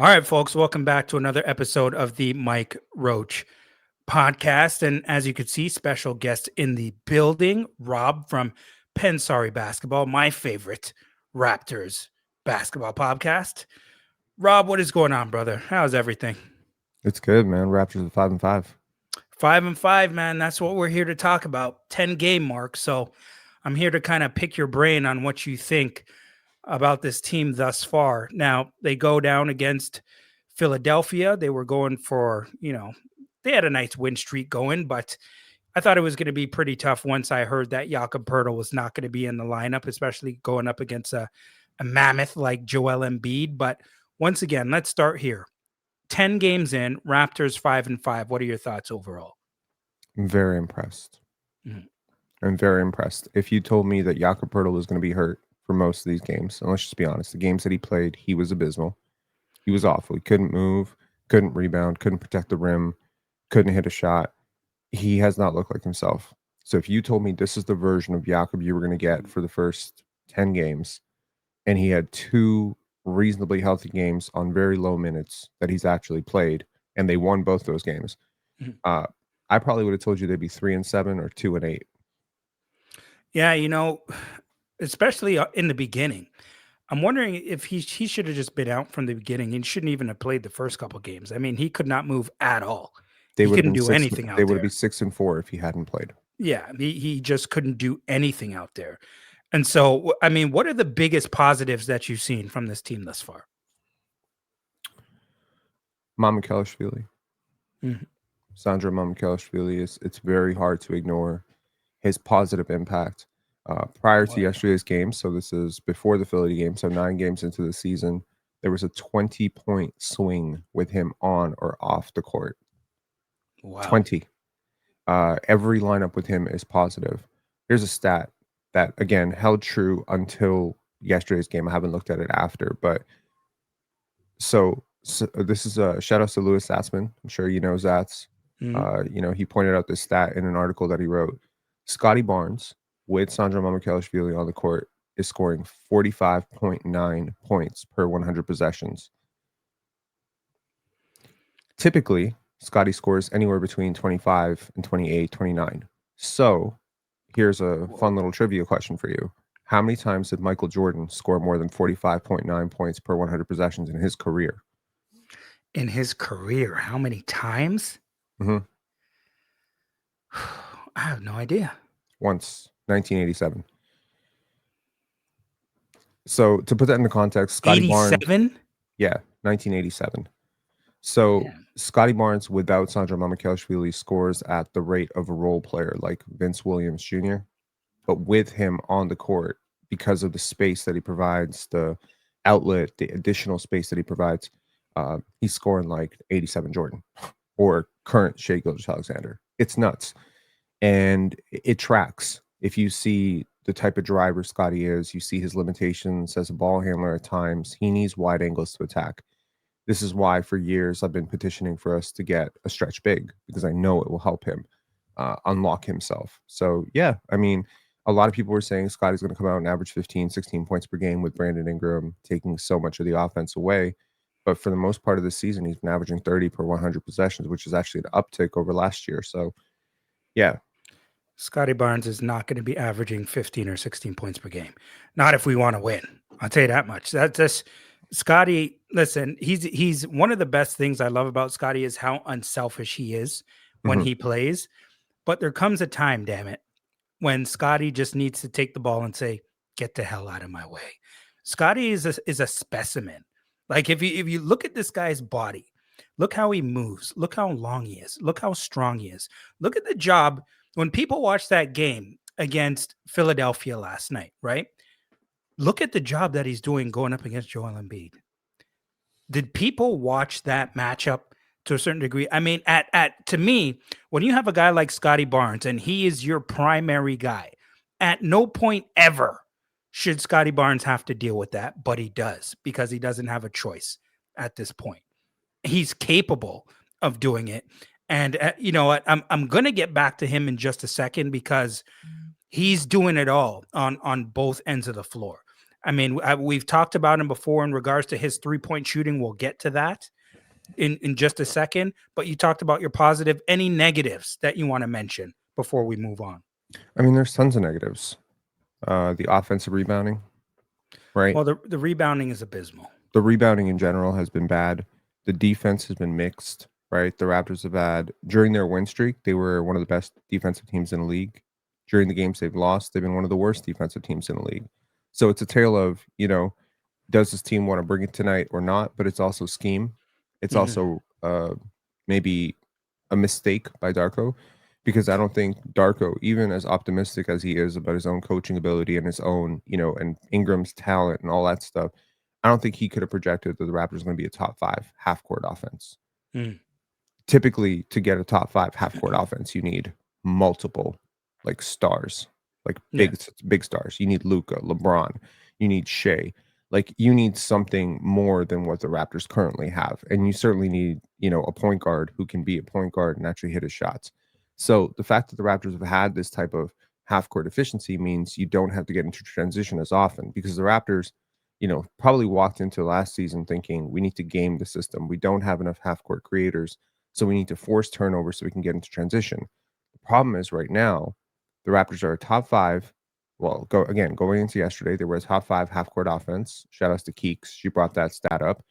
All right, folks, welcome back to another episode of the Mike Roach Podcast. And as you can see, special guest in the building, Rob from Pensare Basketball, my favorite Raptors basketball podcast. Rob, what is going on, brother? How's everything? It's good, man. Raptors are 5-5. 5-5, man. That's what we're here to talk about. 10-game mark. So I'm here to kind of pick your brain on what you think about this team thus far. Now, they go down against Philadelphia. They were going for, they had a nice win streak going, but I thought it was going to be pretty tough once I heard that Jakob Poeltl was not going to be in the lineup, especially going up against a mammoth like Joel Embiid. But once again, let's start here. 10 games in, Raptors 5-5. What are your thoughts overall? I'm very impressed. Mhm. I'm very impressed. If you told me that Jakob Poeltl was going to be hurt for most of these games, and let's just be honest, the games that he played, he was abysmal. He was awful. He couldn't move, couldn't rebound, couldn't protect the rim, couldn't hit a shot. He has not looked like himself. So if you told me this is the version of Jakob you were going to get for the first 10 games, and he had two reasonably healthy games on very low minutes that he's actually played, and they won both those games, Mhm. I probably would have told you they'd be 3-7 or 2-8. Yeah, especially in the beginning. I'm wondering if he should have just been out from the beginning. He shouldn't even have played the first couple games. I mean, he could not move at all. They He would have couldn't been do six. anything They out would have there. been 6-4 if he hadn't played. Yeah, he just couldn't do anything out there. And so, I mean, what are the biggest positives that you've seen from this team thus far? Mamukelashvili, Mhm. Sandro Mamukelashvili it's very hard to ignore his positive impact. Prior to Wow. yesterday's game, so this is before the Philly game, so 9 games into the season, there was a 20-point swing with him on or off the court. Wow. 20. Every lineup with him is positive. Here's a stat that, again, held true until yesterday's game. I haven't looked at it after, but so this is a shout out to Louis Zatzman. I'm sure you know Zatz. Mhm. He pointed out this stat in an article that he wrote. Scottie Barnes with Sandro Mamukelashvili on the court is scoring 45.9 points per 100 possessions. Typically, Scottie scores anywhere between 25 and 28, 29. So here's a fun little trivia question for you. How many times did Michael Jordan score more than 45.9 points per 100 possessions in his career? In his career, how many times? Mm-hmm. I have no idea. Once, 1987. So to put that into context, Scottie Barnes, 87? 1987. So Man. Scottie Barnes without Sandro Mamukelashvili scores at the rate of a role player like Vince Williams Jr., but with him on the court, because of the space that he provides, the outlet, the additional space that he provides, he's scoring like 87 Jordan or current Shai Gilgeous-Alexander. It's nuts. And it tracks. If you see the type of driver Scottie is, you see his limitations as a ball handler at times. He needs wide angles to attack. This is why for years I've been petitioning for us to get a stretch big, because I know it will help him unlock himself. So, yeah, I mean, a lot of people were saying Scottie's going to come out and average 15, 16 points per game with Brandon Ingram taking so much of the offense away. But for the most part of the season, he's been averaging 30 per 100 possessions, which is actually an uptick over last year. So, yeah. Scottie Barnes is not going to be averaging 15 or 16 points per game. Not if we want to win. I'll tell you that much. That's Scottie. Listen, he's one of the best things I love about Scottie is how unselfish he is when Mhm. he plays. But there comes a time, damn it, when Scottie just needs to take the ball and say, "Get the hell out of my way." Scottie is a specimen. Like if you look at this guy's body, look how he moves, look how long he is, look how strong he is. Look at the job when people watch that game against Philadelphia last night, right? Look at the job that he's doing going up against Joel Embiid. Did people watch that matchup to a certain degree? I mean, at to me, when you have a guy like Scottie Barnes and he is your primary guy, at no point ever should Scottie Barnes have to deal with that, but he does because he doesn't have a choice at this point. He's capable of doing it. And you know what? I'm gonna get back to him in just a second because he's doing it all on both ends of the floor. I mean, we've talked about him before in regards to his 3-point shooting. We'll get to that in just a second. But you talked about your positive. Any negatives that you want to mention before we move on? I mean, there's tons of negatives. The offensive rebounding, right? Well, the rebounding is abysmal. The rebounding in general has been bad. The defense has been mixed, right? The Raptors have had, during their win streak, they were one of the best defensive teams in the league. During the games they've lost, they've been one of the worst defensive teams in the league. So it's a tale of, does this team want to bring it tonight or not? But it's also scheme. It's also maybe a mistake by Darko, because I don't think Darko, even as optimistic as he is about his own coaching ability and his own, and Ingram's talent and all that stuff, I don't think he could have projected that the Raptors are going to be a top 5 half-court offense. Typically, to get a top 5 half-court offense, you need multiple stars, big stars. You need Luka, LeBron, you need Shea. You need something more than what the Raptors currently have. And you certainly need, a point guard who can be a point guard and actually hit his shots. So the fact that the Raptors have had this type of half-court efficiency means you don't have to get into transition as often, because the Raptors, probably walked into last season thinking we need to game the system. We don't have enough half-court creators, so we need to force turnover so we can get into transition. The problem is right now, the Raptors are a top 5. Well, going into yesterday, they were a top 5 half-court offense. Shout outs to Keeks. She brought that stat up.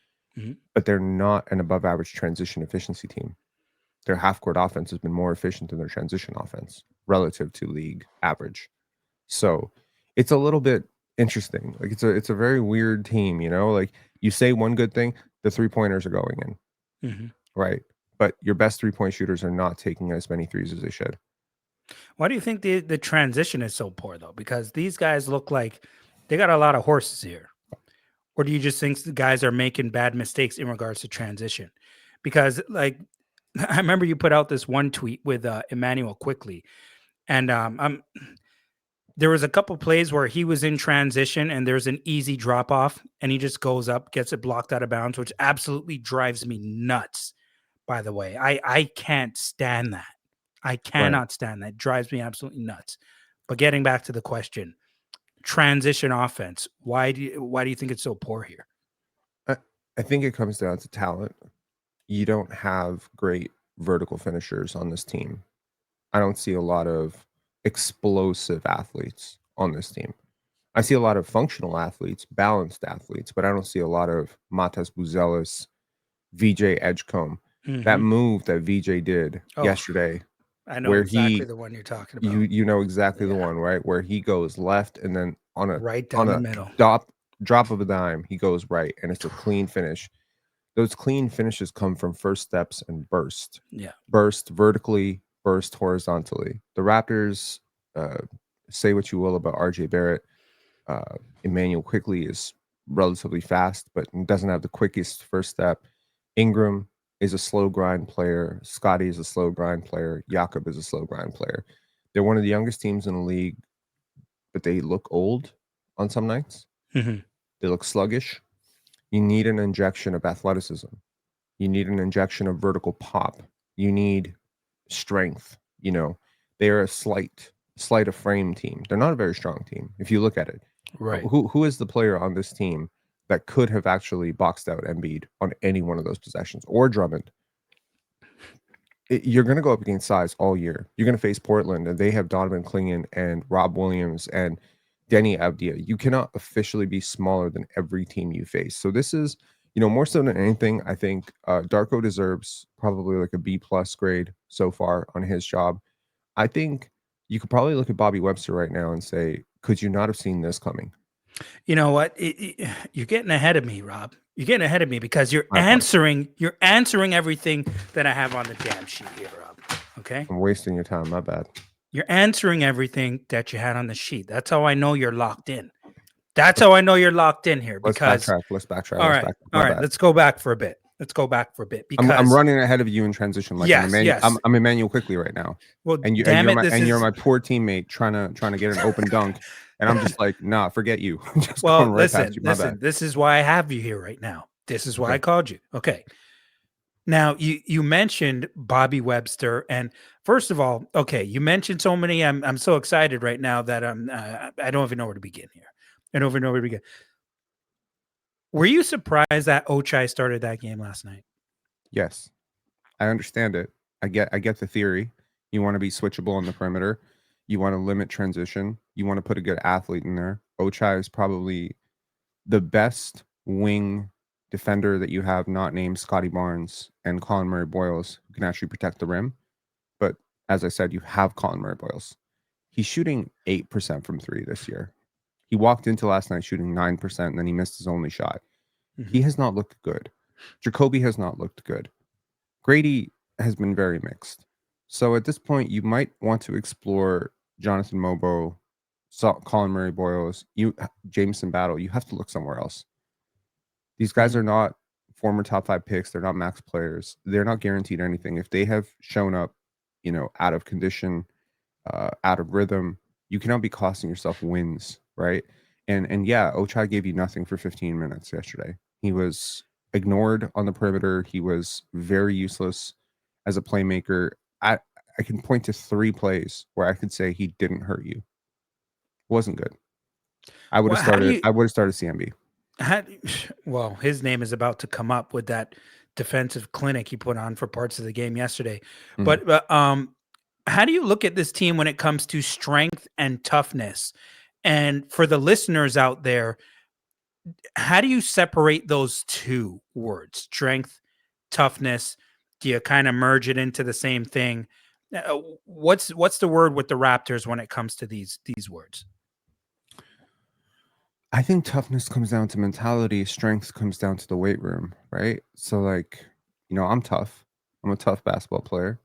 But they're not an above-average transition efficiency team. Their half-court offense has been more efficient than their transition offense relative to league average. So it's a little bit interesting. It's a very weird team, you say one good thing, the 3-pointers are going in. Right? But your best 3-point shooters are not taking as many threes as they should. Why do you think the transition is so poor, though? Because these guys look like they got a lot of horses here. Or do you just think the guys are making bad mistakes in regards to transition? Because, I remember you put out this one tweet with Emmanuel Quickley, and there was a couple plays where he was in transition and there's an easy drop off and he just goes up, gets it blocked out of bounds, which absolutely drives me nuts. By the way, I can't stand that. I cannot stand that. It drives me absolutely nuts. But getting back to the question, transition offense, why do you think it's so poor here? I think it comes down to talent. You don't have great vertical finishers on this team. I don't see a lot of explosive athletes on this team. I see a lot of functional athletes, balanced athletes, but I don't see a lot of Matas Buzelis, VJ Edgecombe. That move that VJ did yesterday, I know exactly the one you're talking about. You know exactly the one, right? Where he goes left and then on a right down the middle drop of a dime, he goes right, and it's a clean finish. Those clean finishes come from first steps and burst. Yeah. Burst vertically, burst horizontally. The Raptors, say what you will about RJ Barrett, Emmanuel Quickley is relatively fast, but doesn't have the quickest first step. Ingram is a slow grind player. Scottie is a slow grind player. Jakob is a slow grind player. They're one of the youngest teams in the league, but they look old on some nights. They look sluggish. You need an injection of athleticism. You need an injection of vertical pop. You need strength. They are a slight of frame team. They're not a very strong team if you look at it. Right. Who is the player on this team that could have actually boxed out Embiid on any one of those possessions, or Drummond? You're going to go up against size all year. You're going to face Portland, and they have Donovan Clingan and Rob Williams and Denny Avdia. You cannot officially be smaller than every team you face. So this is, more so than anything, I think Darko deserves probably like a B+ grade so far on his job. I think you could probably look at Bobby Webster right now and say, could you not have seen this coming? You know what? You're getting ahead of me, Rob. You're getting ahead of me because you're answering everything that I have on the damn sheet here, Rob. Okay? I'm wasting your time. My bad. You're answering everything that you had on the sheet. That's how I know you're locked in. That's how I know you're locked in here. Because Let's backtrack. All right. Let's go back for a bit. Because I'm running ahead of you in transition. Yes. I'm Emmanuel Quickley right now. Well, and you're my poor teammate trying to get an open dunk, and I'm just like, nah, forget you. Just going right past you. My bad. This is why I have you here right now. This is why I called you. Okay. Now you mentioned Bobby Webster, and first of all, okay, you mentioned so many. I'm so excited right now that I don't even know where to begin here. and over and over again. Were you surprised that Ochai started that game last night? Yes, I understand it. I get the theory. You want to be switchable on the perimeter. You want to limit transition. You want to put a good athlete in there. Ochai is probably the best wing defender that you have, not named Scottie Barnes and Colin Murray Boyles, who can actually protect the rim. But as I said, you have Colin Murray Boyles. He's shooting 8% from three this year. He walked into last night shooting 9%, and then he missed his only shot. He has not looked good. Jacoby has not looked good. Grady has been very mixed. So at this point, you might want to explore Jonathan Mobo, Colin Murray Boyles, Jameson Battle. You have to look somewhere else. These guys are not former top 5 picks. They're not max players. They're not guaranteed anything. If they have shown up, out of condition, out of rhythm, you cannot be costing yourself wins, right? And yeah, Ochai gave you nothing for 15 minutes yesterday. He was ignored on the perimeter. He was very useless as a playmaker. I can point to 3 plays where I could say he didn't hurt you. Wasn't good. I would have started CMB. Well, his name is about to come up with that defensive clinic he put on for parts of the game yesterday. Mhm. But how do you look at this team when it comes to strength and toughness? And for the listeners out there, how do you separate those two words, strength, toughness? Do you kind of merge it into the same thing? What's the word with the Raptors when it comes to these words? I think toughness comes down to mentality. Strength comes down to the weight room, right? So, like, I'm tough. I'm a tough basketball player,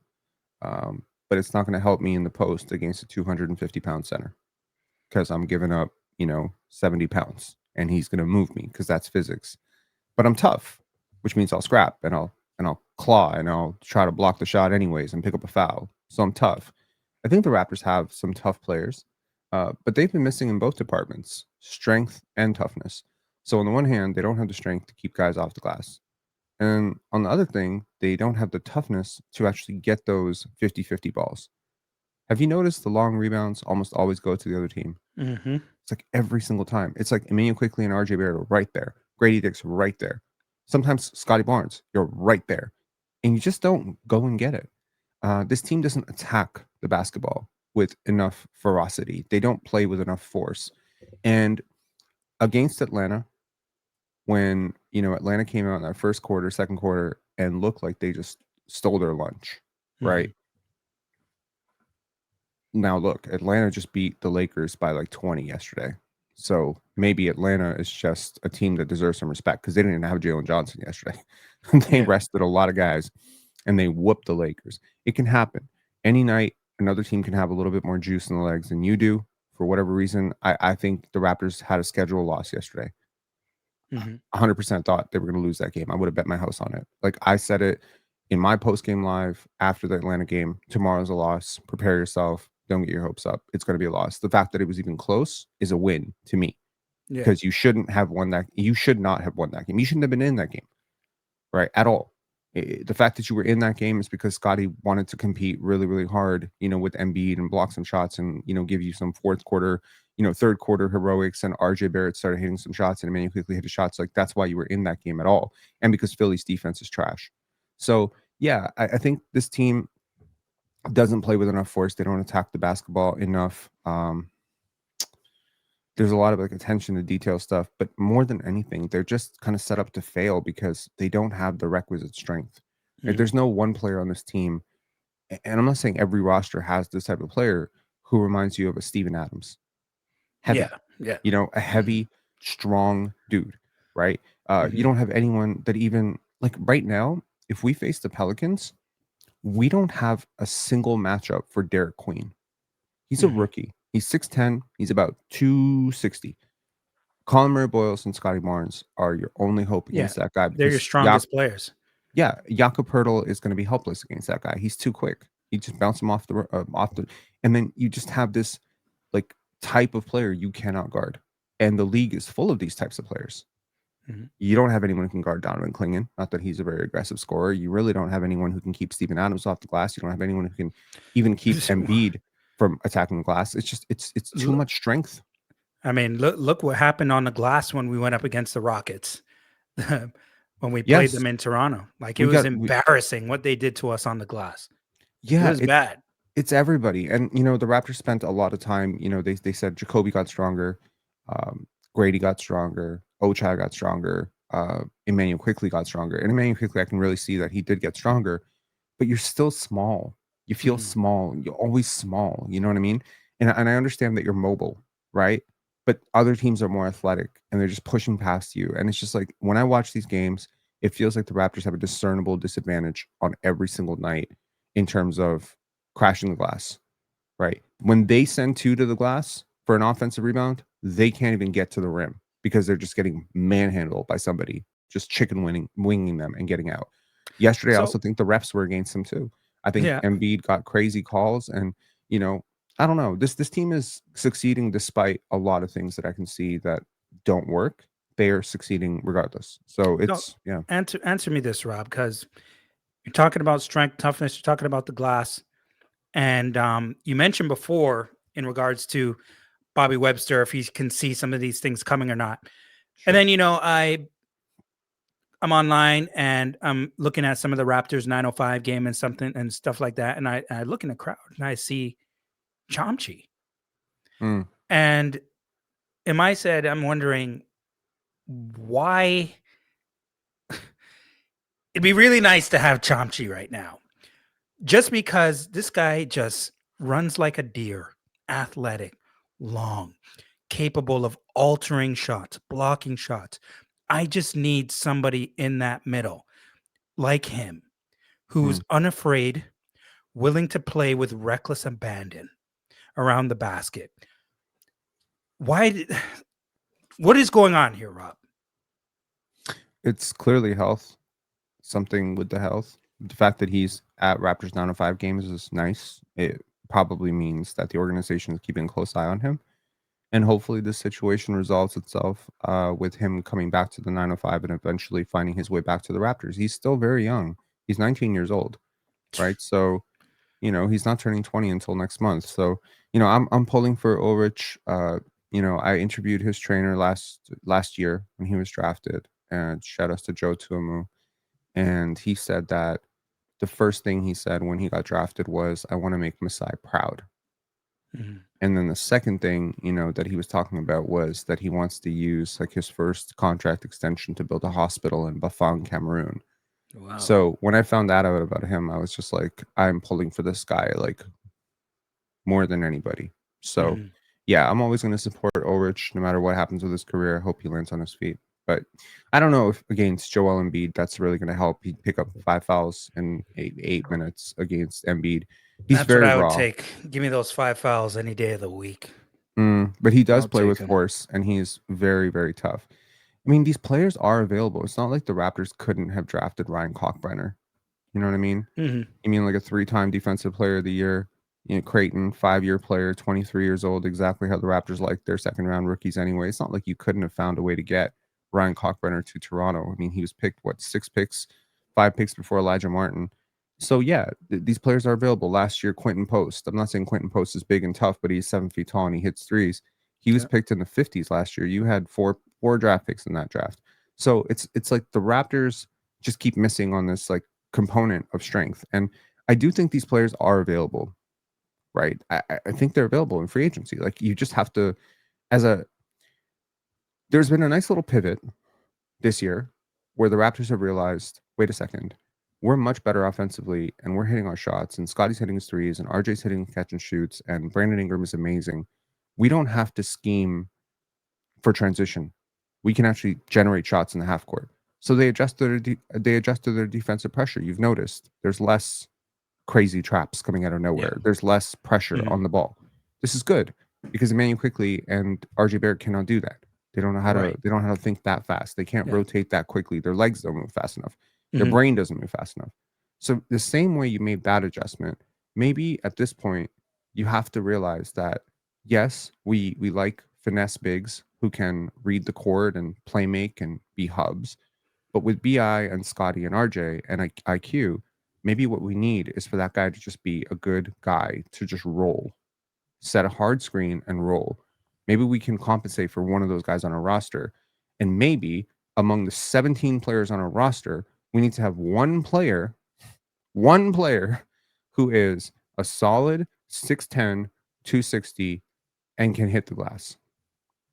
but it's not going to help me in the post against a 250-pound center because I'm giving up, 70 pounds, and he's going to move me because that's physics. But I'm tough, which means I'll scrap and I'll claw and I'll try to block the shot anyways and pick up a foul. So I'm tough. I think the Raptors have some tough players, but they've been missing in both departments, strength and toughness. So on the one hand, they don't have the strength to keep guys off the glass. And on the other thing, they don't have the toughness to actually get those 50-50 balls. Have you noticed the long rebounds almost always go to the other team? Mm-hmm. It's like every single time. It's like Emmanuel Quickley and RJ Barrett are right there. Grady Dick's right there. Sometimes Scottie Barnes, you're right there. And you just don't go and get it. This team doesn't attack the basketball with enough ferocity. They don't play with enough force. And against Atlanta, when, Atlanta came out in that first quarter, second quarter, and looked like they just stole their lunch, right? Now, look, Atlanta just beat the Lakers by like 20 yesterday. So maybe Atlanta is just a team that deserves some respect because they didn't even have Jalen Johnson yesterday. They rested a lot of guys and they whooped the Lakers. It can happen. Any night, another team can have a little bit more juice in the legs than you do. For whatever reason, I think the Raptors had a schedule loss yesterday. 100% thought they were going to lose that game. I would have bet my house on it. Like I said it in my post-game live after the Atlanta game, tomorrow's a loss. Prepare yourself. Don't get your hopes up. It's going to be a loss. The fact that it was even close is a win to me because you should not have won that game. You shouldn't have been in that game, right? At all. The fact that you were in that game is because Scottie wanted to compete really, really hard, with Embiid and block some shots and, give you some fourth quarter, third quarter heroics, and RJ Barrett started hitting some shots and Emmanuel Quickley hit the shots. Like that's why you were in that game at all. And because Philly's defense is trash. So yeah, I think this team doesn't play with enough force. They don't attack the basketball enough. There's a lot of like attention to detail stuff, but more than anything, they're just kind of set up to fail because they don't have the requisite strength. Like, there's no one player on this team, and I'm not saying every roster has this type of player who reminds you of a Steven Adams. Heavy, a heavy, strong dude, right? You don't have anyone that even like right now. If we face the Pelicans, we don't have a single matchup for Derek Queen. He's a rookie. He's 6'10". He's about 260. Colin Murray Boyles and Scottie Barnes are your only hope against that guy. They're your strongest players. Yeah, Jakob Poeltl is going to be helpless against that guy. He's too quick. You just bounce him off the, and then you just have this like type of player you cannot guard. And the league is full of these types of players. You don't have anyone who can guard Donovan Clingan. Not that he's a very aggressive scorer. You really don't have anyone who can keep Steven Adams off the glass. You don't have anyone who can even keep Embiid from attacking the glass. It's just it's too much strength. I mean, look what happened on the glass when we went up against the Rockets when we played Yes, them in Toronto. Like it we was got embarrassing what they did to us on the glass. It yeah, was bad. it's everybody. And the Raptors spent a lot of time, they said Jacoby got stronger, Grady got stronger, Ochai got stronger, Emmanuel Quickley got stronger. And Emmanuel Quickley, I can really see that he did get stronger, but you're still small. You feel Mhm. small. You're always small. You know what I mean? And I understand that you're mobile, right? But other teams are more athletic and they're just pushing past you. And it's just like when I watch these games, it feels like the Raptors have a discernible disadvantage on every single night in terms of crashing the glass, right? When they send two to the glass for an offensive rebound, they can't even get to the rim because they're just getting manhandled by somebody, just winging them and getting out. Yesterday, I So also think the refs were against them too. I think yeah. Embiid got crazy calls, and you know, I don't know. This team is succeeding despite a lot of things that I can see that don't work. They are succeeding regardless. So No, it's yeah, answer me this, Rob, because you're talking about strength, toughness. You're talking about the glass, and you mentioned before in regards to Bobby Webster if he can see some of these things coming or not. And sure. then I'm online and I'm looking at some of the Raptors 905 game and something and stuff like that, and I look in the crowd and I see Chomchi, Mm, and in my said I'm wondering why. It'd be really nice to have Chomchi right now. Just because this guy just runs like a deer, athletic, long, capable of altering shots, blocking shots. I just need somebody in that middle like him who's mm. unafraid, willing to play with reckless abandon around the basket. Why did, what is going on here, Rob? It's clearly health. Something with the health. The fact that he's at Raptors 905 games is nice. It probably means that the organization is keeping a close eye on him. And hopefully this situation resolves itself with him coming back to the 905 and eventually finding his way back to the Raptors. He's still very young. He's 19 years old, right? So, he's not turning 20 until next month. So, I'm pulling for Ulrich. I interviewed his trainer last year when he was drafted. And shout outs to Joe Tuamu. And he said that the first thing he said when he got drafted was, I want to make Masai proud. Mhm. And then the second thing, that he was talking about was that he wants to use like his first contract extension to build a hospital in Bafang, Cameroon. Wow. So when I found that out about him, I was just like, I'm pulling for this guy like more than anybody. So Mhm. yeah, I'm always going to support Ulrich no matter what happens with his career. I hope he lands on his feet. But I don't know if against Joel Embiid that's really going to help. He'd pick up 5 fouls in 8 minutes against Embiid. He's That's what very I would raw. take. Give me those 5 fouls any day of the week. But he does I'll play take with them. force, and he's very, very tough. I mean, these players are available. It's not like the Raptors couldn't have drafted Ryan Cockbrenner. You know what I mean? Mhm. You mean like a three-time Defensive Player of the Year? Creighton, 5-year player, 23 years old, exactly how the Raptors like their second-round rookies anyway. It's not like you couldn't have found a way to get Ryan Cockbrenner to Toronto. I mean, he was picked, what, 6 picks, 5 picks before Elijah Martin. So, yeah, these players are available. Last year, Quentin Post. I'm not saying Quentin Post is big and tough, but he's 7 feet tall and he hits threes. He was Yeah. picked in the 50s last year. You had four draft picks in that draft. So it's like the Raptors just keep missing on this like component of strength. And I do think these players are available, right? I think they're available in free agency. Like you just have to, as a, there's been a nice little pivot this year where the Raptors have realized, wait a second, we're much better offensively and we're hitting our shots and Scottie's hitting his threes and RJ's hitting catch and shoots and Brandon Ingram is amazing. We don't have to scheme for transition. We can actually generate shots in the half court. So they adjusted their defensive pressure. You've noticed there's less crazy traps coming out of Yeah. nowhere. There's less pressure Mhm. on the ball. This is good because Emmanuel Quickley and RJ Barrett cannot do that. Right. They don't know how to think that fast. They can't Yeah. rotate that quickly. Their legs don't move fast enough. Their Mhm. brain doesn't move fast enough. So the same way you made that adjustment, maybe at this point you have to realize that yes, we like finesse bigs who can read the court and play make and be hubs. But with BI and Scottie and RJ and IQ, maybe what we need is for that guy to just be a good guy to just roll, set a hard screen and roll. Maybe we can compensate for one of those guys on our roster. And maybe among the 17 players on our roster, we need to have one player who is a solid 6'10, 260, and can hit the glass.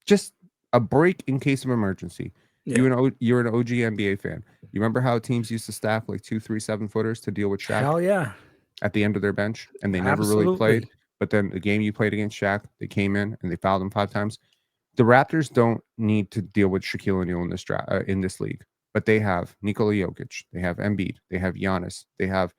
Just a break in case of emergency. Yeah. You're an OG NBA fan. You remember how teams used to stack like 2, 3, 7-footers to deal with Shaq Hell yeah. at the end of their bench, and they never really played. Absolutely. But then the game you played against Shaq, they came in and they fouled him 5 times. The Raptors don't need to deal with Shaquille O'Neal in this league, but they have Nikola Jokic, they have Embiid, they have Giannis, they have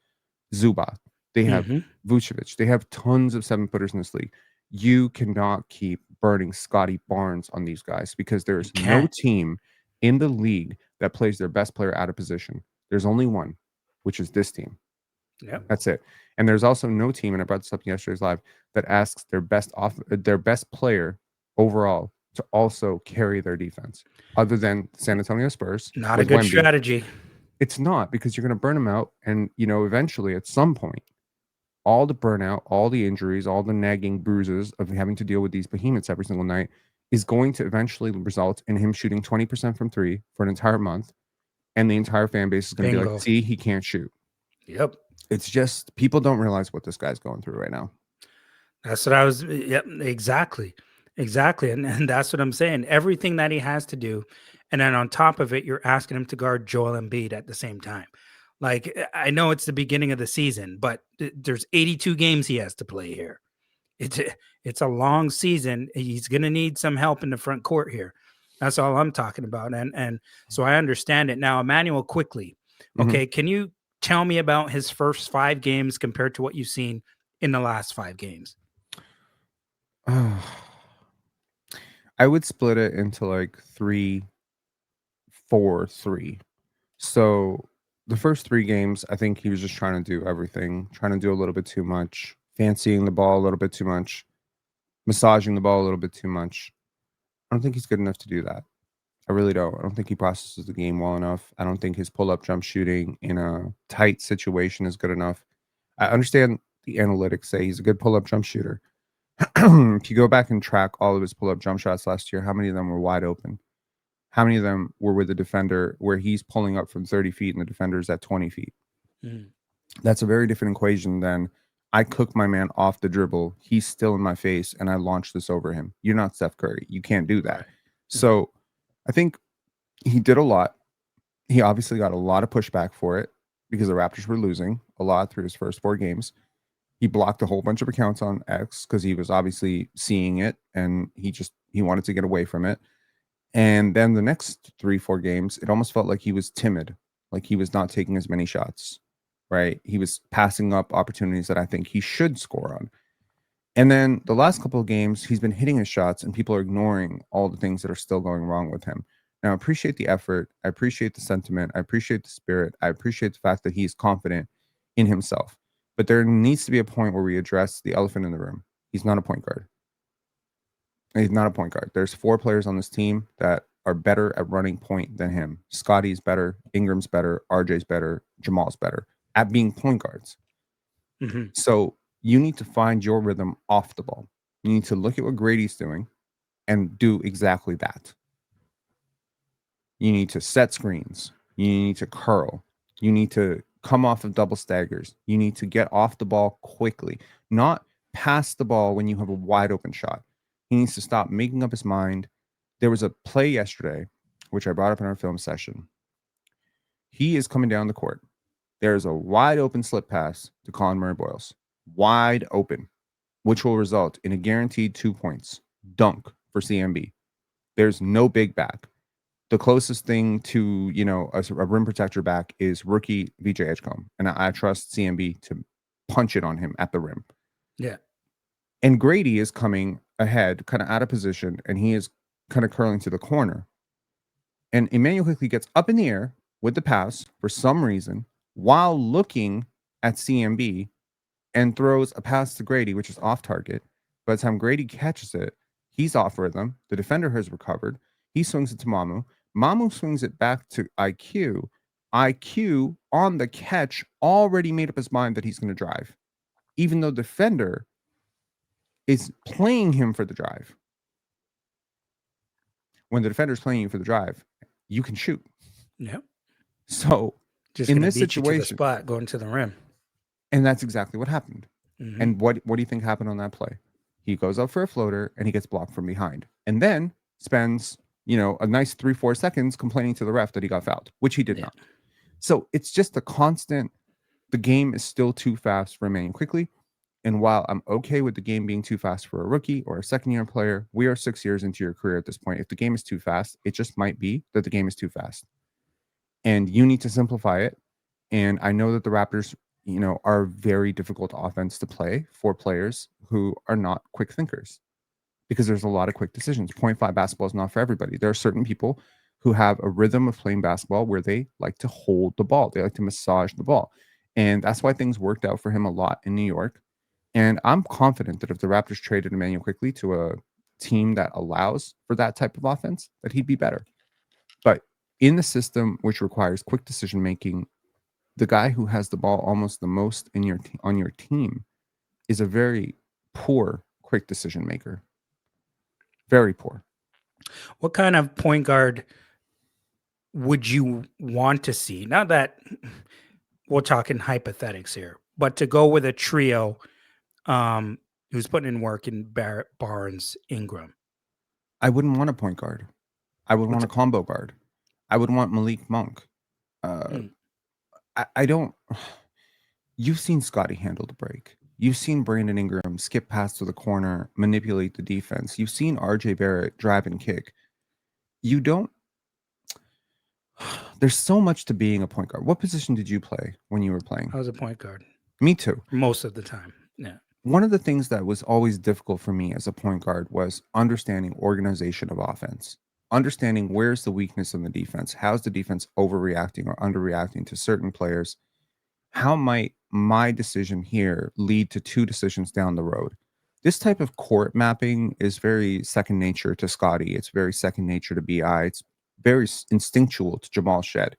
Zubac, they have Hmm. Vucevic, they have tons of 7-footers in this league. You cannot keep burning Scottie Barnes on these guys because there You is no can't. team in the league that plays their best player out of position. There's only one, which is this team. Yep. That's it. And there's also no team, and I brought this up in yesterday's live, that asks their best player overall to also carry their defense, other than San Antonio Spurs Not a with good Wemby. strategy. It's not, because you're going to burn them out, and eventually at some point, all the burnout, all the injuries, all the nagging bruises of having to deal with these behemoths every single night is going to eventually result in him shooting 20% from three for an entire month, and the entire fan base is going to be like, Bingo. "See, he can't shoot." Yep. It's just people don't realize what this guy's going through right now. That's what I was. Yep. Exactly. Exactly. And that's what I'm saying. Everything that he has to do. And then on top of it, you're asking him to guard Joel Embiid at the same time. Like, I know it's the beginning of the season, but there's 82 games he has to play here. It's a long season. He's going to need some help in the front court here. That's all I'm talking about. And so I understand it. Now, Emmanuel Quickley. Okay, can you tell me about his first 5 games compared to what you've seen in the last 5 games? I would split it into like 3, 4, 3. So the first 3 games, I think he was just trying to do everything, trying to do a little bit too much, fancying the ball a little bit too much, massaging the ball a little bit too much. I don't think he's good enough to do that. I really don't. I don't think he processes the game well enough. I don't think his pull-up jump shooting in a tight situation is good enough. I understand the analytics say he's a good pull-up jump shooter. If you go back and track all of his pull-up jump shots last year, how many of them were wide open? How many of them were with the defender where he's pulling up from 30 feet and the defender's at 20 feet? Mm. That's a very different equation than I cook my man off the dribble. He's still in my face and I launch this over him. You're not Steph Curry. You can't do that. Right. So I think he did a lot. He obviously got a lot of pushback for it because the Raptors were losing a lot through his first 4 games. He blocked a whole bunch of accounts on X because he was obviously seeing it and he wanted to get away from it. And then the next 3, 4 games, it almost felt like he was timid, like he was not taking as many shots, right? He was passing up opportunities that I think he should score on. And then the last couple of games, he's been hitting his shots and people are ignoring all the things that are still going wrong with him. Now, I appreciate the effort. I appreciate the sentiment. I appreciate the spirit. I appreciate the fact that he's confident in himself. But there needs to be a point where we address the elephant in the room. He's not a point guard. He's not a point guard. There's 4 players on this team that are better at running point than him. Scottie's better. Ingram's better. RJ's better. Jamal's better at being point guards. Mm-hmm. So you need to find your rhythm off the ball. You need to look at what Grady's doing and do exactly that. You need to set screens. You need to curl. You need to come off of double staggers. You need to get off the ball quickly, not pass the ball when you have a wide open shot. He needs to stop making up his mind. There was a play yesterday, which I brought up in our film session. He is coming down the court. There's a wide open slip pass to Colin Murray-Boyles. Wide open, which will result in a guaranteed 2 points. Dunk for CMB. There's no big back. The closest thing to, a rim protector back is rookie VJ Edgecombe. And I trust CMB to punch it on him at the rim. Yeah. And Grady is coming ahead, kind of out of position, and he is kind of curling to the corner. And Emmanuel Quickley gets up in the air with the pass for some reason while looking at CMB and throws a pass to Grady, which is off target. By the time Grady catches it, he's off rhythm. The defender has recovered. He swings it to Mamu. Mamu swings it back to IQ. IQ on the catch already made up his mind that he's going to drive, even though defender is playing him for the drive. when the defender's playing you for the drive, you can shoot. Yep. So Just in going to this beat you to the situation, spot, going to the rim. and that's exactly what happened. Mm-hmm. And what do you think happened on that play? He goes up for a floater and he gets blocked from behind, and then spends a nice 3-4 seconds complaining to the ref that he got fouled, which he did not. So it's just a constant. The game is still too fast for Emmanuel Quickley. And while I'm okay with the game being too fast for a rookie or a second-year player, we are 6 years into your career at this point. If the game is too fast, it just might be that the game is too fast. And you need to simplify it. And I know that the Raptors, are very difficult offense to play for players who are not quick thinkers, because there's a lot of quick decisions. 0.5 basketball is not for everybody. There are certain people who have a rhythm of playing basketball where they like to hold the ball. They like to massage the ball. And that's why things worked out for him a lot in New York. And I'm confident that if the Raptors traded Emmanuel Quickley to a team that allows for that type of offense, that he'd be better. But in the system which requires quick decision making, the guy who has the ball almost the most on your team is a very poor quick decision maker. Very poor. What kind of point guard would you want to see? Not that we're talking hypothetics here, but to go with a trio who's putting in work in Barrett, Barnes, Ingram. I wouldn't want a point guard. I would want a combo guard. I would want Malik Monk. I don't. You've seen Scottie handle the break. You've seen Brandon Ingram skip past to the corner, manipulate the defense. You've seen RJ Barrett drive and kick. You don't. There's so much to being a point guard. What position did you play when you were playing? I was a point guard. Me too. Most of the time. Yeah. One of the things that was always difficult for me as a point guard was understanding organization of offense, understanding where's the weakness in the defense, how's the defense overreacting or underreacting to certain players, how might my decision here lead to 2 decisions down the road. This type of court mapping is very second nature to Scottie. It's very second nature to BI. It's very instinctual to Jamal Shed.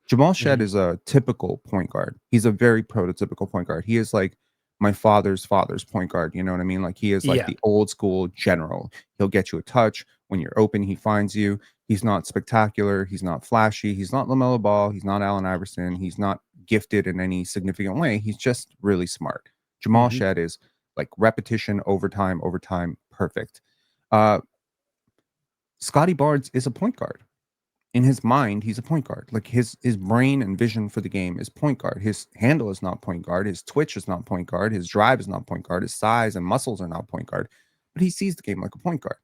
Jamal Shed is a typical point guard. He's a very prototypical point guard. He is like my father's point guard. You know what I mean? Like he is like the old school general. He'll get you a touch. When you're open, he finds you. He's not spectacular. He's not flashy. He's not LaMelo Ball. He's not Allen Iverson. He's not gifted in any significant way. He's just really smart. Jamal Shed is like repetition, overtime, perfect. Scottie Barnes is a point guard. In his mind, he's a point guard. Like his brain and vision for the game is point guard. His handle is not point guard. His twitch is not point guard. His drive is not point guard. His size and muscles are not point guard. But he sees the game like a point guard.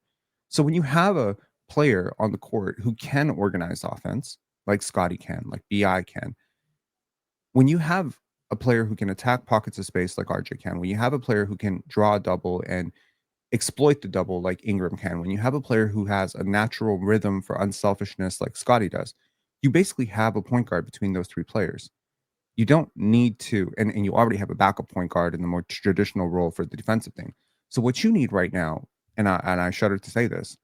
So when you have a player on the court who can organize offense, like Scottie can, like BI can, when you have a player who can attack pockets of space like RJ can, when you have a player who can draw a double and exploit the double like Ingram can, when you have a player who has a natural rhythm for unselfishness like Scottie does, you basically have a point guard between those 3 players. You don't need to, and you already have a backup point guard in the more traditional role for the defensive thing. So what you need right now, and I shudder to say this,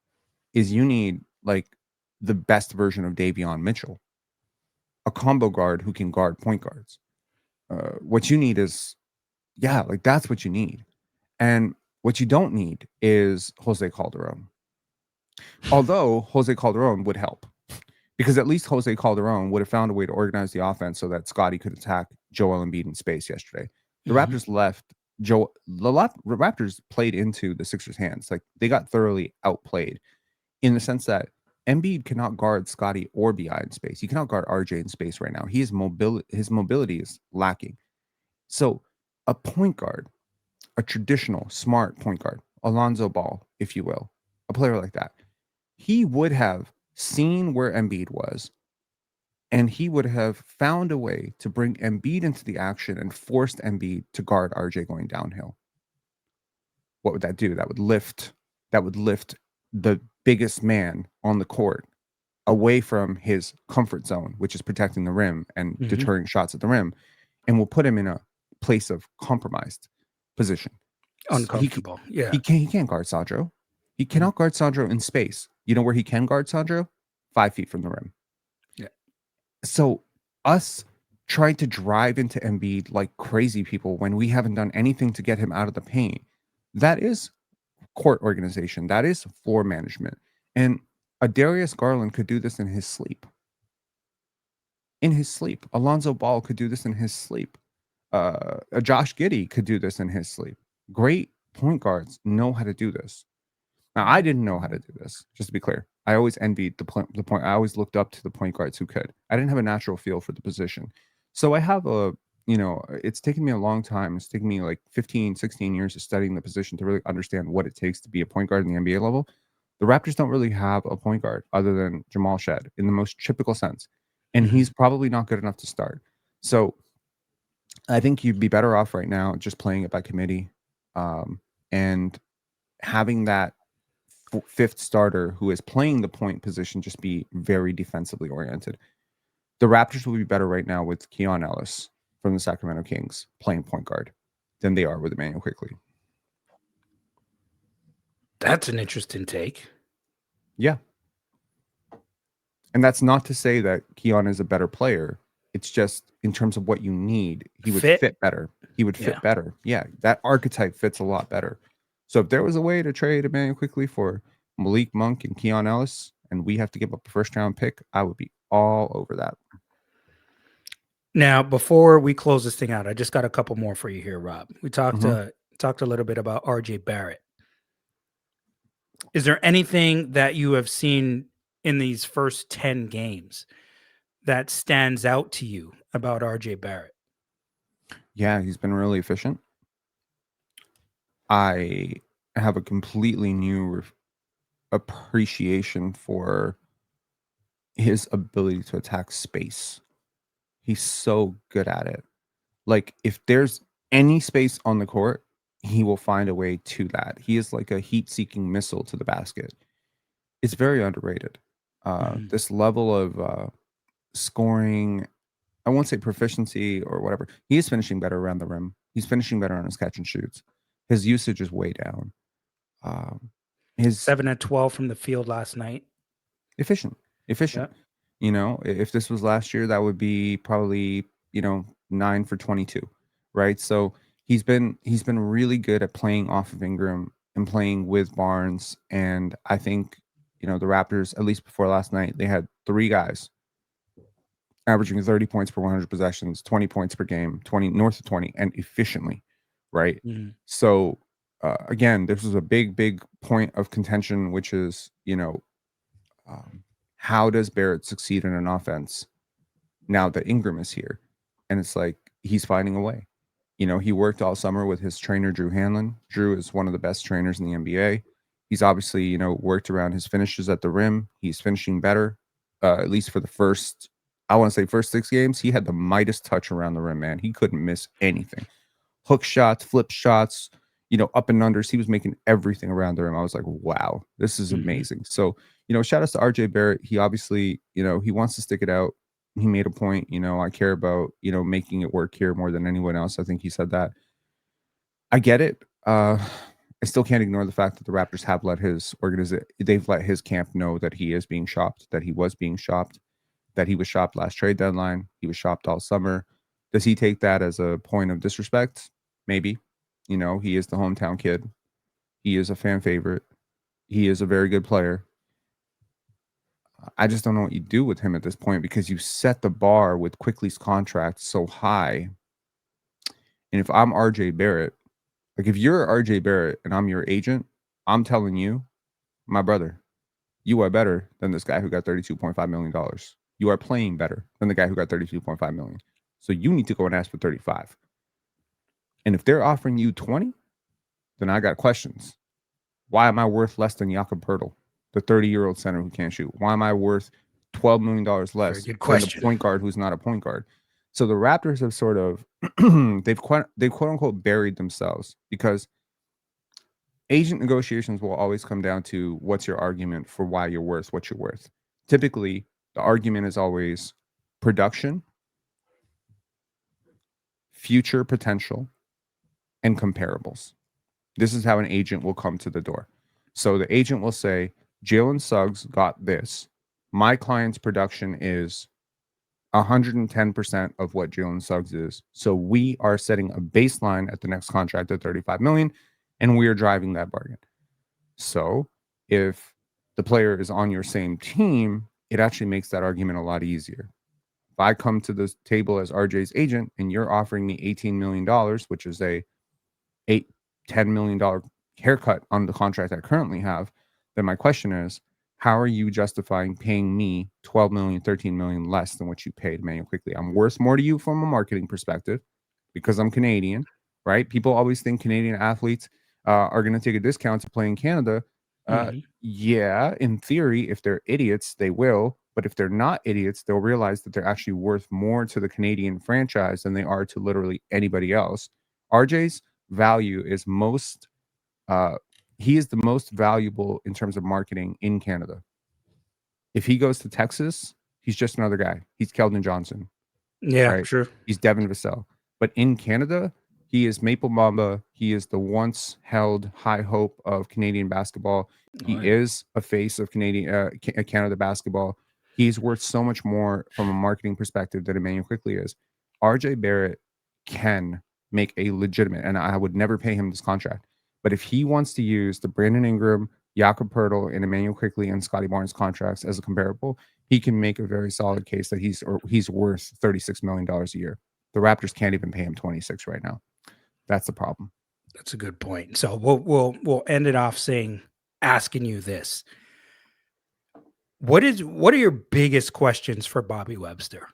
is you need like the best version of Davion Mitchell, a combo guard who can guard point guards. What you need is, like that's what you need. And what you don't need is Jose Calderon. Although Jose Calderon would help, because at least Jose Calderon would have found a way to organize the offense so that Scottie could attack Joel Embiid in space yesterday. The Raptors left the Raptors played into the Sixers' hands. Like they got thoroughly outplayed in the sense that Embiid cannot guard Scottie or BI in space. He cannot guard RJ in space right now. His mobility is lacking. So a point guard, a traditional smart point guard, Alonzo Ball, if you will, a player like that, he would have seen where Embiid was, and he would have found a way to bring Embiid into the action and forced Embiid to guard RJ going downhill. What would that do? That would lift the biggest man on the court away from his comfort zone, which is protecting the rim and deterring shots at the rim, and will put him in a place of compromised position. Uncomfortable. He can't guard Sandro. He cannot guard Sandro in space. You know where he can guard Sandro? 5 feet from the rim. Yeah. So us trying to drive into Embiid like crazy people when we haven't done anything to get him out of the paint, that is court organization. That is floor management. And A Darius Garland could do this in his sleep. In his sleep. Alonzo Ball could do this in his sleep. A Josh Giddey could do this in his sleep. Great point guards know how to do this. Now, I didn't know how to do this, just to be clear. I always envied the point. I always looked up to the point guards who could. I didn't have a natural feel for the position. So I have it's taken me a long time. It's taken me like 15, 16 years of studying the position to really understand what it takes to be a point guard in the NBA level. The Raptors don't really have a point guard other than Jamal Shed in the most typical sense. And he's probably not good enough to start. So I think you'd be better off right now just playing it by committee, and having that fifth starter who is playing the point position just be very defensively oriented. The Raptors will be better right now with Keon Ellis from the Sacramento Kings playing point guard than they are with Emmanuel Quickley. That's an interesting take. Yeah. And that's not to say that Keon is a better player. It's just in terms of what you need, he would fit better. He would fit better. Yeah, that archetype fits a lot better. So if there was a way to trade Emmanuel Quickley for Malik Monk and Keon Ellis, and we have to give up a first-round pick, I would be all over that. Now, before we close this thing out, I just got a couple more for you here, Rob. We talked a little bit about RJ Barrett. Is there anything that you have seen in these first 10 games that stands out to you about RJ Barrett? Yeah, he's been really efficient. I have a completely new appreciation for his ability to attack space. He's so good at it. Like, if there's any space on the court, he will find a way to that. He is like a heat-seeking missile to the basket. It's very underrated. This level of scoring, I won't say proficiency or whatever. He is finishing better around the rim. He's finishing better on his catch and shoots. His usage is way down. His 7 at 12 from the field last night. Efficient. Yep. You know, if this was last year, that would be probably 9 for 22, right? So he's been really good at playing off of Ingram and playing with Barnes. And I think the Raptors, at least before last night, they had 3 guys averaging 30 points per 100 possessions, 20 points per game, 20 north of 20, and efficiently, right? So again, this was a big point of contention, which is how does Barrett succeed in an offense now that Ingram is here? And it's like he's finding a way. He worked all summer with his trainer Drew Hanlon. Drew is one of the best trainers in the NBA. He's obviously worked around his finishes at the rim. He's finishing better, at least for the first 6 games. He had the Midas touch around the rim, man. He couldn't miss anything. Hook shots, flip shots, up and unders. He was making everything around the rim. I was like, wow, this is amazing. So, shout outs to RJ Barrett. He obviously, he wants to stick it out. He made a point, I care about, making it work here more than anyone else. I think he said that. I get it. I still can't ignore the fact that the Raptors have let his they've let his camp know that he is being shopped, that he was being shopped, that he was shopped last trade deadline. He was shopped all summer. Does he take that as a point of disrespect? Maybe. He is the hometown kid. He is a fan favorite. He is a very good player. I just don't know what you do with him at this point, because you set the bar with Quickley's contract so high. And if I'm RJ Barrett, like if you're RJ Barrett and I'm your agent, I'm telling you, my brother, you are better than this guy who got $32.5 million. You are playing better than the guy who got $32.5 million. So you need to go and ask for 35. And if they're offering you 20, then I got questions. Why am I worth less than Jakob Poeltl, the 30-year-old center who can't shoot? Why am I worth $12 million less than the point guard who's not a point guard? So the Raptors have sort of they've quote unquote buried themselves, because agent negotiations will always come down to what's your argument for why you're worth what you're worth. Typically, the argument is always production, future potential, and comparables. This is how an agent will come to the door. So the agent will say, Jalen Suggs got this. My client's production is 110% of what Jalen Suggs is. So we are setting a baseline at the next contract at $35 million, and we are driving that bargain. So if the player is on your same team, it actually makes that argument a lot easier. If I come to the table as RJ's agent and you're offering me $18 million, which is a $10 million haircut on the contract I currently have, then my question is, how are you justifying paying me 12 million, 13 million less than what you paid Emmanuel Quickley? I'm worth more to you from a marketing perspective because I'm Canadian, right? People always think Canadian athletes are going to take a discount to play in Canada. Yeah, in theory, if they're idiots, they will. But if they're not idiots, they'll realize that they're actually worth more to the Canadian franchise than they are to literally anybody else. RJ's value is he is the most valuable in terms of marketing in Canada. If he goes to Texas, he's just another guy. He's Keldon Johnson. Yeah, right? sure. He's Devin Vassell. But in Canada, he is Maple Mamba. He is the once held high hope of Canadian basketball. He is a face of Canada basketball. He's worth so much more from a marketing perspective than Emmanuel Quickley is. RJ Barrett can make a legitimate, and I would never pay him this contract. But if he wants to use the Brandon Ingram, Jakob Poeltl, and Emmanuel Quickley and Scottie Barnes contracts as a comparable, he can make a very solid case that he's worth $36 million a year. The Raptors can't even pay him 26 right now. That's the problem. That's a good point. So we'll end it off asking you this. What are your biggest questions for Bobby Webster?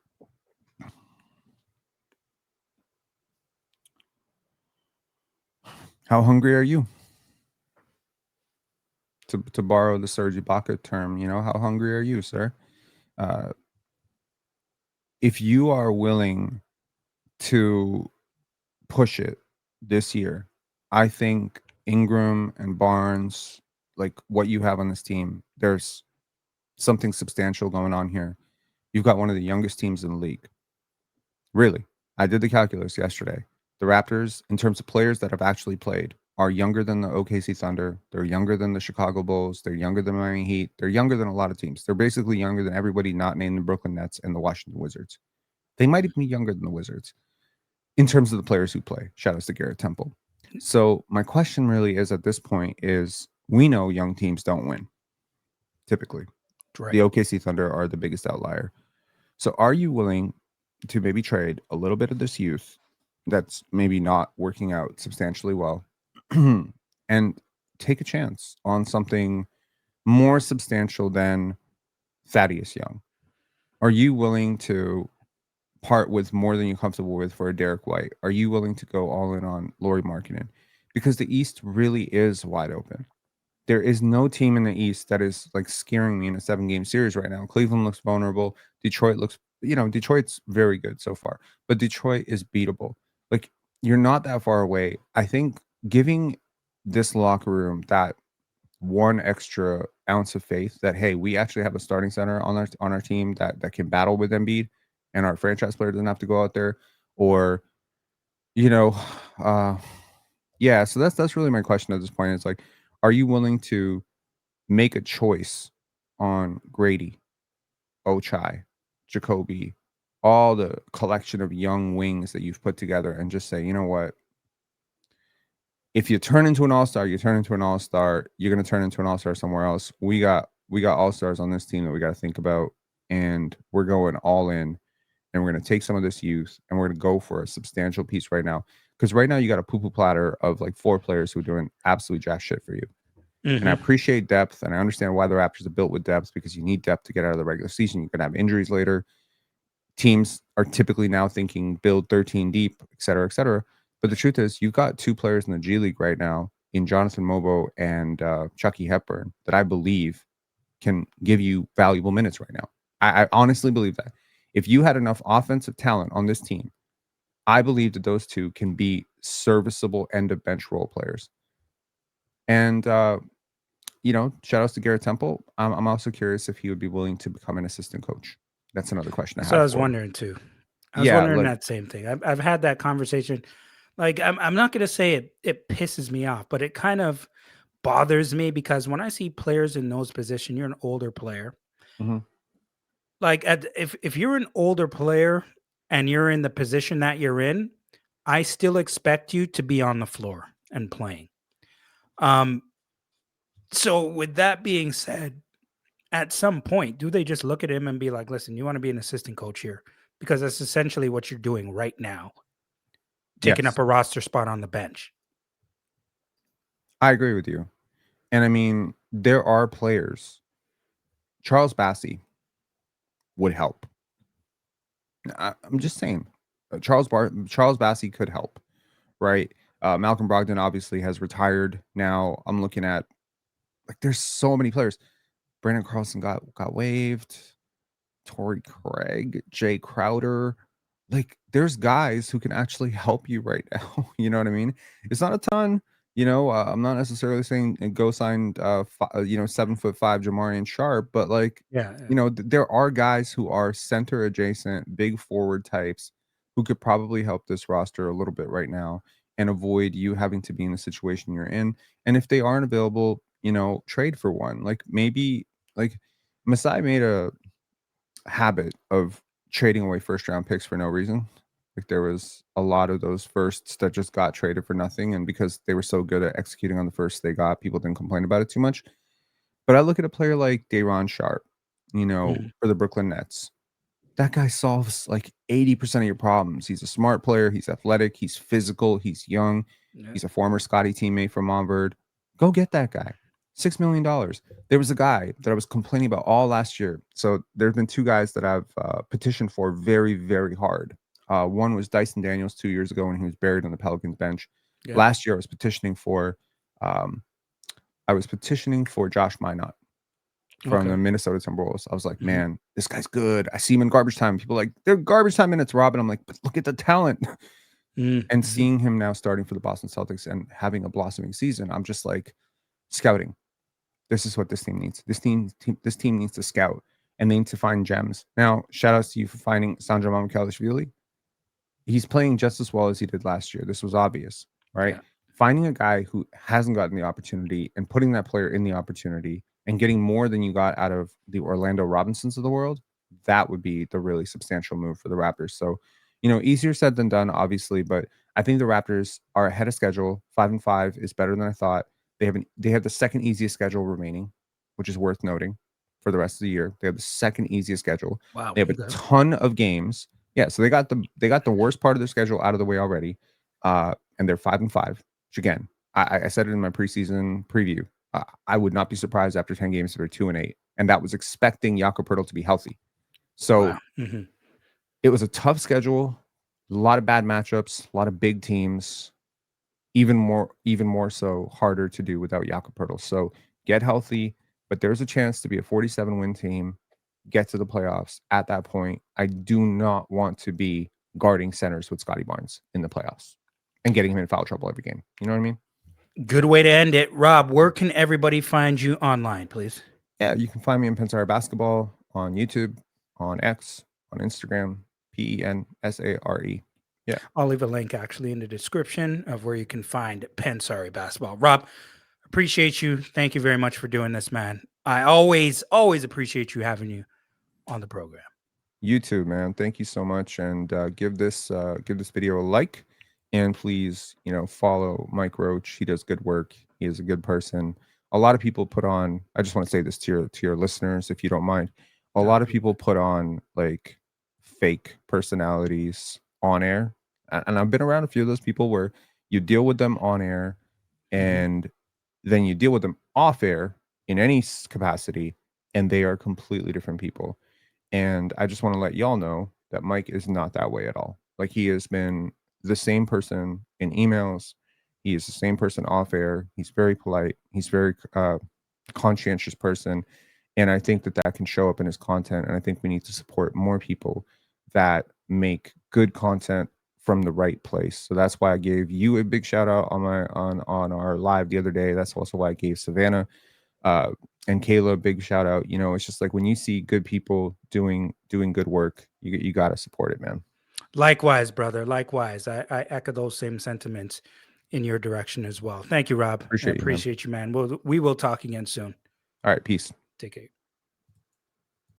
How hungry are you? To borrow the Serge Ibaka term, how hungry are you, sir? If you are willing to push it this year, I think Ingram and Barnes, like what you have on this team, there's something substantial going on here. You've got one of the youngest teams in the league. Really. I did the calculus yesterday. The Raptors, in terms of players that have actually played, are younger than the OKC Thunder. They're younger than the Chicago Bulls. They're younger than Miami Heat. They're younger than a lot of teams. They're basically younger than everybody not named the Brooklyn Nets and the Washington Wizards. They might even be younger than the Wizards in terms of the players who play. Shout out to Garrett Temple. So my question really is at this point is, we know young teams don't win, typically. Right. The OKC Thunder are the biggest outlier. So are you willing to maybe trade a little bit of this youth that's maybe not working out substantially well and take a chance on something more substantial than Thaddeus Young? Are you willing to part with more than you're comfortable with for a Derek White? Are you willing to go all in on Lauri Markkanen? Because the East really is wide open. There is no team in the East that is like scaring me in a 7-game series right now. Cleveland looks vulnerable. Detroit looks, Detroit's very good so far, but Detroit is beatable. Like, you're not that far away. I think giving this locker room that one extra ounce of faith that, hey, we actually have a starting center on our team that can battle with Embiid, and our franchise player doesn't have to go out there, or yeah. So that's really my question at this point. It's like, are you willing to make a choice on Grady, Ochai, Jacoby, all the collection of young wings that you've put together, and just say, you know what? If you turn into an all-star, you turn into an all-star. You're going to turn into an all-star somewhere else. We got all-stars on this team that we got to think about, and we're going all in, and we're going to take some of this youth, and we're going to go for a substantial piece right now. Because right now you got a poo-poo platter of like 4 players who are doing absolutely jack shit for you. Mm-hmm. And I appreciate depth, and I understand why the Raptors are built with depth, because you need depth to get out of the regular season. You're going to have injuries later. Teams are typically now thinking build 13 deep, et cetera, et cetera. But the truth is, you've got 2 players in the G League right now in Jonathan Mobo and Chucky Hepburn that I believe can give you valuable minutes right now. I honestly believe that. If you had enough offensive talent on this team, I believe that those 2 can be serviceable end-of-bench role players. And, shout outs to Garrett Temple. I'm also curious if he would be willing to become an assistant coach. That's another question I have. So I was wondering too. I was wondering that same thing. I've had that conversation. Like, I'm not going to say it pisses me off, but it kind of bothers me, because when I see players in those positions, you're an older player. Mm-hmm. Like, if you're an older player and you're in the position that you're in, I still expect you to be on the floor and playing. So with that being said, at some point, do they just look at him and be like, listen, you want to be an assistant coach here? Because that's essentially what you're doing right now, taking up Yes, a roster spot on the bench. I agree with you. And I mean, there are players. Charles Bassey would help. I'm just saying, Charles Bassey could help, right? Malcolm Brogdon obviously has retired now. I'm looking at like there's so many players. Brandon Carlson got waived. Torrey Craig, Jay Crowder. Like, there's guys who can actually help you right now. You know what I mean? It's not a ton. I'm not necessarily saying go sign, 7'5" Jamarian Sharp, but like, Yeah. there are guys who are center adjacent, big forward types who could probably help this roster a little bit right now and avoid you having to be in the situation you're in. And if they aren't available, trade for one. Like maybe like Masai made a habit of trading away first round picks for no reason. Like there was a lot of those firsts that just got traded for nothing. And because they were so good at executing on the first they got, people didn't complain about it too much. But I look at a player like Day'Ron Sharp, Mhm. for the Brooklyn Nets. That guy solves like 80% of your problems. He's a smart player. He's athletic. He's physical. He's young. Yeah. He's a former Scottie teammate from Montverde. Go get that guy. $6 million. There was a guy that I was complaining about all last year. So there have been two guys that I've petitioned for very, very hard. One was Dyson Daniels 2 years ago when he was buried on the Pelicans bench. Yeah. Last year, um, I was petitioning for Josh Minot from Okay. the Minnesota Timberwolves. I was like, Mhm. man, this guy's good. I see him in garbage time. People are like, they're garbage time minutes, Rob. And I'm like, but look at the talent. And Mhm. seeing him now starting for the Boston Celtics and having a blossoming season, I'm just like, scouting. This is what this team needs. This team needs to scout and they need to find gems. Now, shout outs to you for finding Sandro Mamukelashvili. He's playing just as well as he did last year. This was obvious, right? Yeah. Finding a guy who hasn't gotten the opportunity and putting that player in the opportunity and getting more than you got out of the Orlando Robinsons of the world, that would be the really substantial move for the Raptors. So, easier said than done, obviously, but I think the Raptors are ahead of schedule. 5-5 is better than I thought. They have the second easiest schedule remaining, which is worth noting for the rest of the year. They have the second easiest schedule. Wow. They have a Okay. ton of games. Yeah, so they got the worst part of their schedule out of the way already, and they're 5-5. Which again, I said it in my preseason preview. I would not be surprised after 10 games if they're 2-8, and that was expecting Jakob Poeltl to be healthy. So Wow. Hmm. it was a tough schedule, a lot of bad matchups, a lot of big teams. Even more so harder to do without Jakob Poeltl. So get healthy, but there's a chance to be a 47 win team, get to the playoffs. At that point, I do not want to be guarding centers with Scottie Barnes in the playoffs and getting him in foul trouble every game. You know what I mean? Good way to end it. Rob, where can everybody find you online, please? Yeah, you can find me in Pensare Basketball on YouTube, on X, on Instagram, Pensare. Yeah. I'll leave a link actually in the description of where you can find Pensare Basketball. Rob, appreciate you. Thank you very much for doing this, man. I always appreciate you having you on the program. You too, man. Thank you so much, and give this video a like, and please, follow Mike Roach. He does good work. He is a good person. A lot of people put on. I just want to say this to your listeners, if you don't mind. A No, lot of people put on like fake personalities on air, and I've been around a few of those people where you deal with them on air, mhm. and then you deal with them off air in any capacity, and they are completely different people. And I just want to let y'all know that Mike is not that way at all. Like he has been the same person in emails. He is the same person off air. He's very polite. He's very conscientious person. And I think that can show up in his content. And I think we need to support more people that make good content from the right place. So that's why I gave you a big shout out on our live the other day. That's also why I gave Savannah uh and Kayla big shout out. It's just like when you see good people doing good work, you got to support it, man. Likewise, brother. Likewise. I echo those same sentiments in your direction as well. Thank you, Rob. I Appreciate you, man. appreciate you, man. We will talk again soon. All right, peace. Take care.